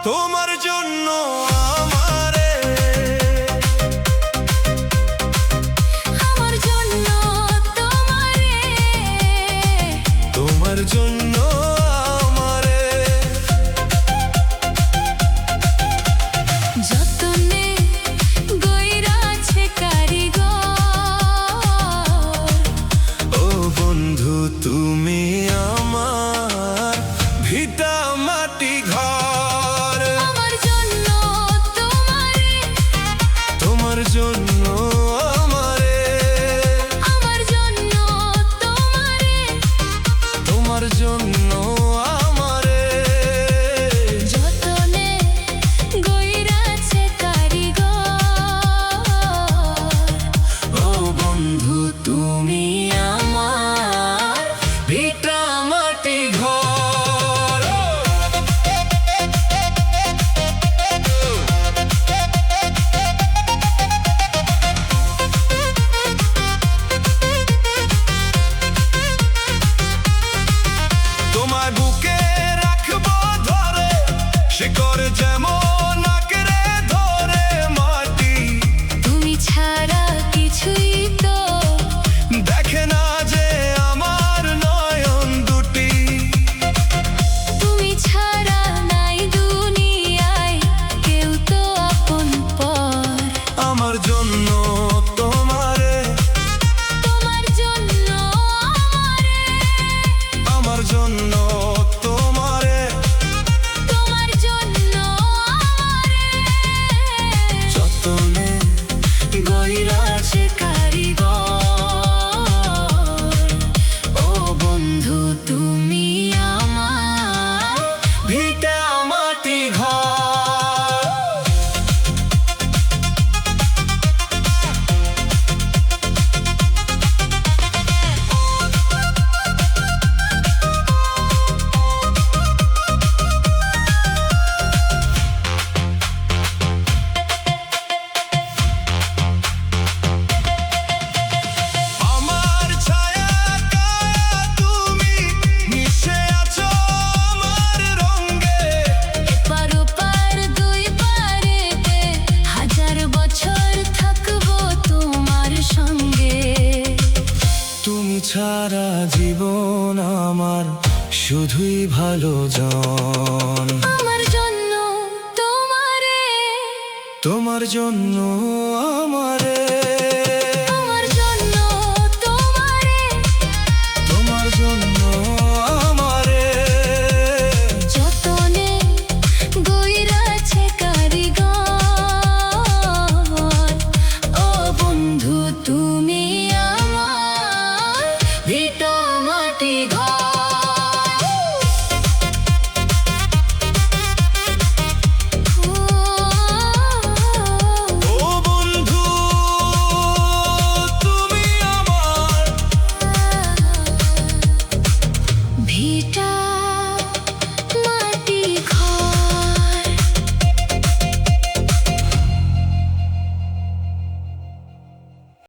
তোমার জন্য আমারে, আমার জন্য তোমারে, তোমার জন্য আমারে, যতনে গইরাছে কারিগর। ও বন্ধু তুমি আমার ভিটা মাটি ঘর। আমার জন্য তোমারে, তোমার জন্য আমারে, আমার জন্য তোমারে, তোমার জন্য আমারে, যতনে গইরাছে কারিগর। ও বন্ধু তুমি আমার ভিটা মাটি ঘর। তোমায় বুকে রাখবো ধরে, শিকড় যেমন আঁকড়ে ধরে মাটি। তুমি ছাড়া কিছুই তো দেখে না যে আমার নয়ন দুটি। তুমি ছাড়া নাই দুনিয়ায় কেউ তো আপন পর। আমার জন্য তোমারে, তোমার জন্য আমারে, আমার জন্য তোমারে, তোমার জন্য আমারে, যতনে গইরাছে কারিগর। ও বন্ধু তুমি আমার ভিটা মাটি ঘর। আমার ছায়া কায়া তুমি মিশে আছো আমার রঙে। এপার ওপার দুই পারেতে হাজার বছর থাকবো তোমার সঙ্গে। তুমি ছাড়া জীবন আমার শুধুই ভালো জন। আমার জন্য তোমারে, তোমার জন্য আমারে, আমার জন্য তোমারে, তোমার জন্য আমারে, যতনে গইরাছে কারিগর। ও বন্ধু তুমি আমার ভিটা মাটি ঘর।